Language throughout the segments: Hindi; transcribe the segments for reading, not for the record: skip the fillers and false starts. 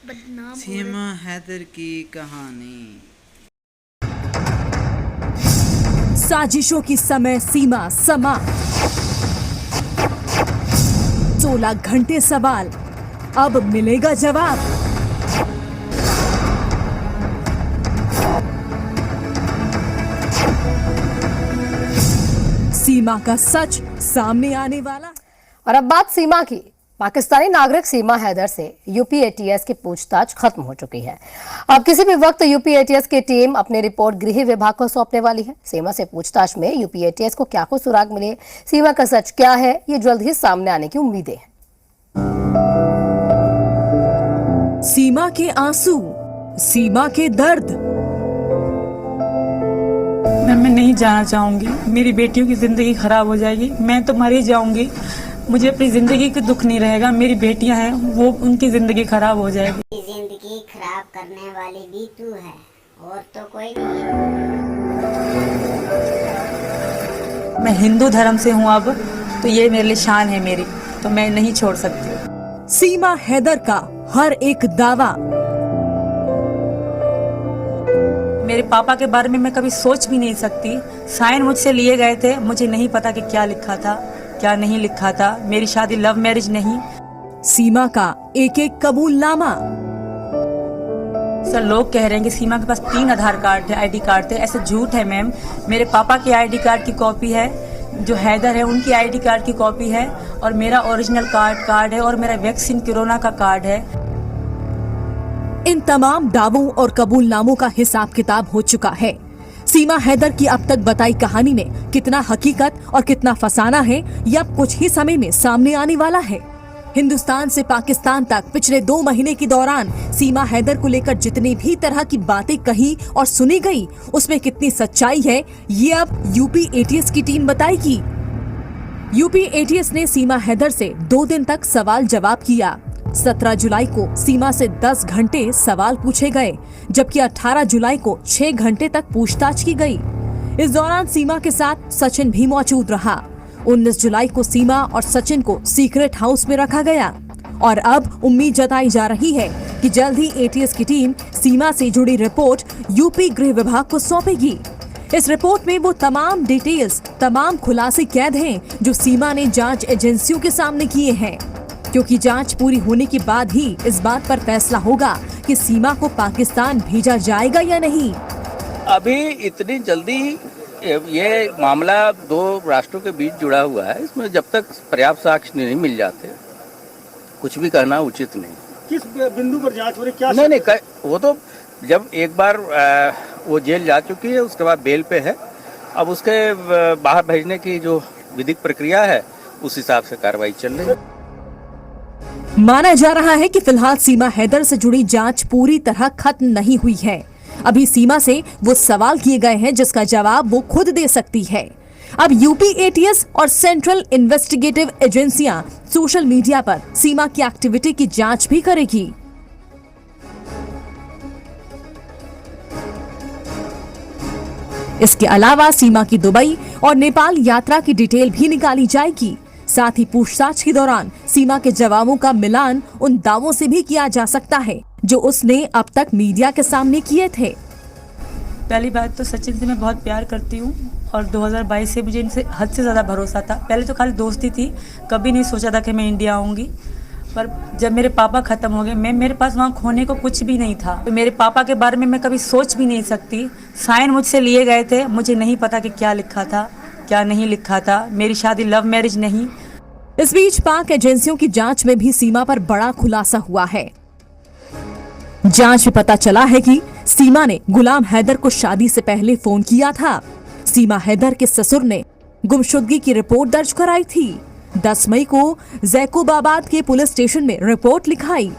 बदनाम हो सीमा हैदर की कहानी। साजिशों की समय सीमा समाप्त। 16 घंटे सवाल, अब मिलेगा जवाब। सीमा का सच सामने आने वाला। और अब बात सीमा की। पाकिस्तानी नागरिक सीमा हैदर से यूपी एटीएस की पूछताछ खत्म हो चुकी है। अब किसी भी वक्त यूपी एटीएस की टीम अपनी रिपोर्ट गृह विभाग को सौंपने वाली है। सीमा से पूछताछ में यूपी एटीएस को क्या कुछ सुराग मिले, सीमा का सच क्या है, ये जल्द ही सामने आने की उम्मीदें हैं। सीमा के आंसू, सीमा के दर्द। मैं नहीं जाना चाहूंगी, मेरी बेटियों की जिंदगी खराब हो जाएगी, मैं तो मर ही जाऊंगी। मुझे अपनी जिंदगी का दुख नहीं रहेगा, मेरी बेटियां हैं वो उनकी जिंदगी खराब हो जाएगी। जिंदगी खराब करने वाली भी तू है और तो कोई नहीं है। मैं हिंदू धर्म से हूँ अब, तो ये मेरे लिए शान है मेरी, तो मैं नहीं छोड़ सकती। सीमा हैदर का हर एक दावा। मेरे पापा के बारे में मैं कभी सोच भी नहीं सकती। साइन मुझसे लिए गए थे, मुझे नहीं पता कि क्या लिखा था क्या नहीं लिखा था। मेरी शादी लव मैरिज नहीं। सीमा का एक एक कबूलनामा। सर लोग कह रहे हैं कि सीमा के पास 3 आधार कार्ड थे, आईडी कार्ड थे। ऐसे झूठ है मैम। मेरे पापा के आईडी कार्ड की कॉपी है, जो हैदर है उनकी आईडी कार्ड की कॉपी है, और मेरा ओरिजिनल कार्ड है, और मेरा वैक्सीन कोरोना का कार्ड है। इन तमाम दावों और कबूलनामों का हिसाब किताब हो चुका है। सीमा हैदर की अब तक बताई कहानी में कितना हकीकत और कितना फसाना है, ये अब कुछ ही समय में सामने आने वाला है। हिंदुस्तान से पाकिस्तान तक पिछले 2 महीने के दौरान सीमा हैदर को लेकर जितनी भी तरह की बातें कही और सुनी गई, उसमें कितनी सच्चाई है, ये अब यूपी एटीएस की टीम बताएगी। यूपी एटीएस ने सीमा हैदर से 2 दिन तक सवाल जवाब किया। 17 जुलाई को सीमा से 10 घंटे सवाल पूछे गए, जबकि 18 जुलाई को 6 घंटे तक पूछताछ की गई। इस दौरान सीमा के साथ सचिन भी मौजूद रहा। 19 जुलाई को सीमा और सचिन को सीक्रेट हाउस में रखा गया, और अब उम्मीद जताई जा रही है कि जल्द ही एटीएस की टीम सीमा से जुड़ी रिपोर्ट यूपी गृह विभाग को सौंपेगी। इस रिपोर्ट में वो तमाम डिटेल्स, तमाम खुलासे कैद हैं जो सीमा ने जांच एजेंसियों के सामने किए हैं, क्योंकि जांच पूरी होने के बाद ही इस बात पर फैसला होगा कि सीमा को पाकिस्तान भेजा जाएगा या नहीं। अभी इतनी जल्दी ये मामला 2 राष्ट्रों के बीच जुड़ा हुआ है, इसमें जब तक पर्याप्त साक्ष्य नहीं मिल जाते कुछ भी कहना उचित नहीं। किस बिंदु पर जांच हो रही, क्या? नहीं, वो तो जब एक बार वो जेल जा चुकी है, उसके बाद बेल पे है। अब उसके बाहर भेजने की जो विधिक प्रक्रिया है, उस हिसाब से कार्रवाई चल रही है। माना जा रहा है कि फिलहाल सीमा हैदर से जुड़ी जांच पूरी तरह खत्म नहीं हुई है। अभी सीमा से वो सवाल किए गए हैं जिसका जवाब वो खुद दे सकती है। अब यूपी एटीएस और सेंट्रल इन्वेस्टिगेटिव एजेंसियां सोशल मीडिया पर सीमा की एक्टिविटी की जांच भी करेगी। इसके अलावा सीमा की दुबई और नेपाल यात्रा की डिटेल भी निकाली जाएगी। साथ ही पूछताछ के दौरान सीमा के जवाबों का मिलान उन दावों से भी किया जा सकता है जो उसने अब तक मीडिया के सामने किए थे। पहली बात तो सचिन से मैं बहुत प्यार करती हूँ, और 2022 से मुझे इनसे हद से ज़्यादा भरोसा था। पहले तो खाली दोस्ती थी, कभी नहीं सोचा था कि मैं इंडिया आऊँगी। पर जब मेरे पापा ख़त्म हो गए, मेरे पास वहाँ खोने को कुछ भी नहीं था। तो मेरे पापा के बारे में मैं कभी सोच भी नहीं सकती। साइन मुझसे लिए गए थे, मुझे नहीं पता कि क्या लिखा था क्या नहीं लिखा था। मेरी शादी लव मैरिज नहीं। इस बीच पाक एजेंसियों की जांच में भी सीमा पर बड़ा खुलासा हुआ है। जांच में पता चला है कि सीमा ने गुलाम हैदर को शादी से पहले फोन किया था। सीमा हैदर के ससुर ने गुमशुदगी की रिपोर्ट दर्ज कराई थी। 10 मई को जैकोबाबाद के पुलिस स्टेशन में रिपोर्ट लिखाई।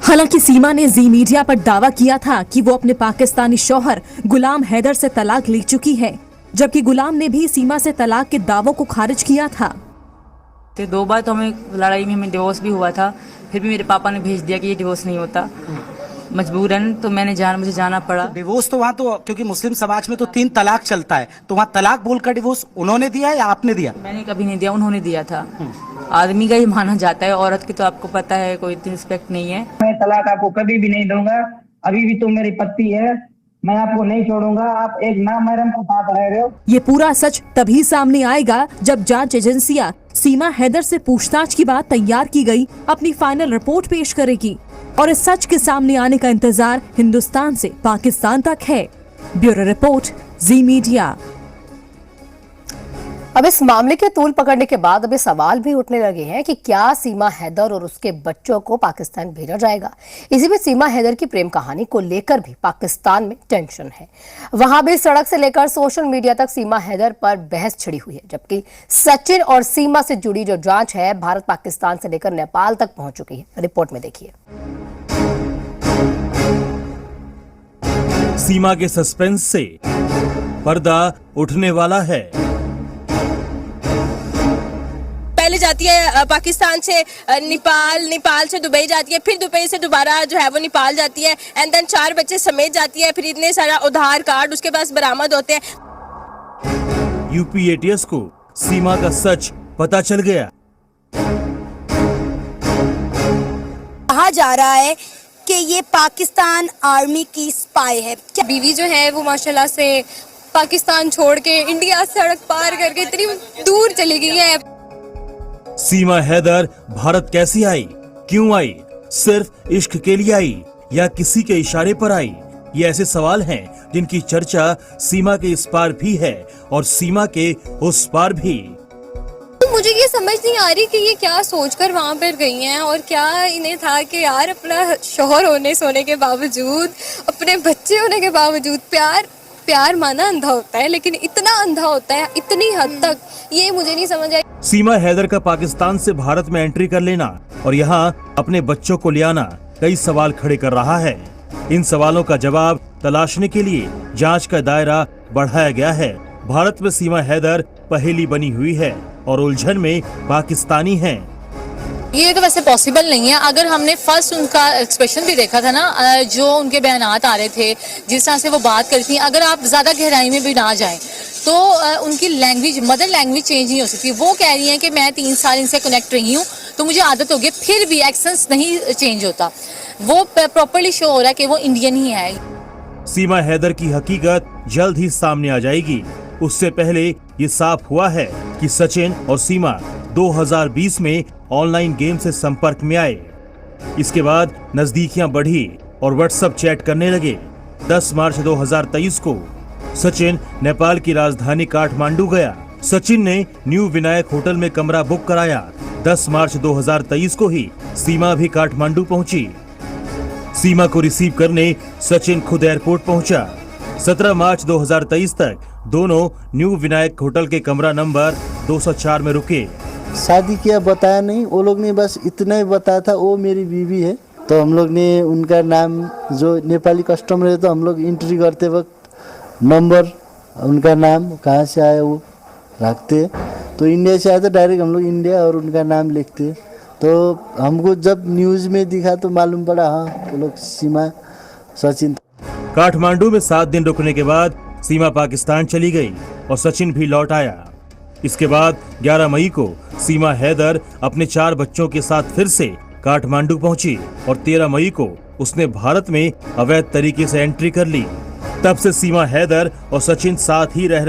हालांकि सीमा ने जी मीडिया पर दावा किया था कि वो अपने पाकिस्तानी शौहर गुलाम हैदर से तलाक ले चुकी है, जबकि गुलाम ने भी सीमा से तलाक के दावों को खारिज किया था। 2 बार तो हमें लड़ाई में हमें डिवोर्स भी हुआ था, फिर भी मेरे पापा ने भेज दिया कि ये डिवोर्स नहीं होता। मजबूरन तो मुझे जाना पड़ा। डिवोर्स तो वहाँ तो क्योंकि मुस्लिम समाज में तो 3 तलाक चलता है, तो वहाँ तलाक बोलकर डिवोर्स उन्होंने दिया या आपने दिया? मैंने कभी नहीं दिया, उन्होंने दिया था। आदमी का ही माना जाता है, औरत की तो आपको पता है कोई इतनी रिस्पेक्ट नहीं है। मैं तलाक आपको कभी भी नहीं दूंगा, अभी भी तुम मेरी पत्नी है, मैं आपको नहीं छोड़ूंगा, आप एक नामहरम के साथ रह रहे हो। ये पूरा सच तभी सामने आएगा जब जांच एजेंसियां सीमा हैदर से पूछताछ की बात तैयार की गई अपनी फाइनल रिपोर्ट पेश करेगी। और इस सच के सामने आने का इंतजार हिंदुस्तान से पाकिस्तान तक है। ब्यूरो रिपोर्ट, जी मीडिया। अब इस मामले के तूल पकड़ने के बाद अब ये सवाल भी उठने लगे हैं कि क्या सीमा हैदर और उसके बच्चों को पाकिस्तान भेजा जाएगा। इसी बीच सीमा हैदर की प्रेम कहानी को लेकर भी पाकिस्तान में टेंशन है। वहां भी सड़क से लेकर सोशल मीडिया तक सीमा हैदर पर बहस छिड़ी हुई है, जबकि सचिन और सीमा से जुड़ी जो जांच है भारत पाकिस्तान से लेकर नेपाल तक पहुंच चुकी है। रिपोर्ट में देखिए। सीमा के सस्पेंस से पर्दा उठने वाला है। पहले जाती है पाकिस्तान से नेपाल, नेपाल से दुबई जाती है, फिर दुबई से दोबारा जो है वो नेपाल जाती है, एंड देन 4 बच्चे समेत जाती है। फिर इतने सारा आधार कार्ड उसके पास बरामद होते हैं। यूपी एटीएस को सीमा का सच पता चल गया। कहा जा रहा है कि ये पाकिस्तान आर्मी की स्पाई है। बीवी जो है वो माशाल्लाह से पाकिस्तान छोड़ के इंडिया सड़क पार करके इतनी दूर चली गई है। सीमा हैदर भारत कैसी आई, क्यों आई? सिर्फ इश्क के लिए आई या किसी के इशारे पर आई? ये ऐसे सवाल हैं जिनकी चर्चा सीमा के इस पार भी है और सीमा के उस पार भी। तो मुझे ये समझ नहीं आ रही कि ये क्या सोचकर वहाँ पर गई हैं और क्या इन्हें था कि यार अपना शौहर होने सोने के बावजूद, अपने बच्चे होने के बावजूद प्यार माना अंधा होता है, लेकिन इतना अंधा होता है इतनी हद तक, ये मुझे नहीं समझ आई। सीमा हैदर का पाकिस्तान से भारत में एंट्री कर लेना और यहाँ अपने बच्चों को ले आना कई सवाल खड़े कर रहा है। इन सवालों का जवाब तलाशने के लिए जांच का दायरा बढ़ाया गया है। भारत में सीमा हैदर पहेली बनी हुई है और उलझन में पाकिस्तानी हैं। ये तो वैसे पॉसिबल नहीं है। अगर हमने फर्स्ट उनका एक्सप्रेशन भी देखा था ना, जो उनके बयानात आ रहे थे, जिस तरह से वो बात करती हैं, अगर आप ज्यादा गहराई में भी ना जाएं तो उनकी लैंग्वेज, मदर लैंग्वेज चेंज नहीं हो सकती। वो कह रही हैं कि मैं 3 साल इनसे कनेक्ट रही हूँ तो मुझे आदत हो गई, फिर भी एक्सेंस नहीं चेंज होता। वो प्रॉपर्ली शो हो रहा है कि वो इंडियन ही है। सीमा हैदर की हकीकत जल्द ही सामने आ जाएगी। उससे पहले ये साफ हुआ है कि सचिन और सीमा 2020 में ऑनलाइन गेम से संपर्क में आए। इसके बाद नजदीकियां बढ़ी और व्हाट्सएप चैट करने लगे। 10 मार्च 2023 को सचिन नेपाल की राजधानी काठमांडू गया। सचिन ने न्यू विनायक होटल में कमरा बुक कराया। 10 मार्च 2023 को ही सीमा भी काठमांडू पहुंची। सीमा को रिसीव करने सचिन खुद एयरपोर्ट पहुंचा। 17 मार्च 2023 तक दोनों न्यू विनायक होटल के कमरा नंबर 204 में रुके। शादी किया बताया नहीं, वो लोग ने बस इतना ही बताया था वो मेरी बीवी है। तो हम लोग ने उनका नाम, जो नेपाली कस्टमर है, तो हम लोग एंट्री करते वक्त नंबर, उनका नाम कहाँ से आया वो रखते। तो इंडिया से आया तो डायरेक्ट हम लोग इंडिया और उनका नाम लिखते। तो हमको जब न्यूज़ में दिखा तो मालूम पड़ा हाँ वो लोग सीमा सचिन। काठमांडू में 7 दिन रुकने के बाद सीमा पाकिस्तान चली गई और सचिन भी लौट आया। इसके बाद 11 मई को सीमा हैदर अपने 4 बच्चों के साथ फिर से काठमांडू पहुंची और 13 मई को उसने भारत में अवैध तरीके से एंट्री कर ली। तब से सीमा हैदर और सचिन साथ ही रह रहे।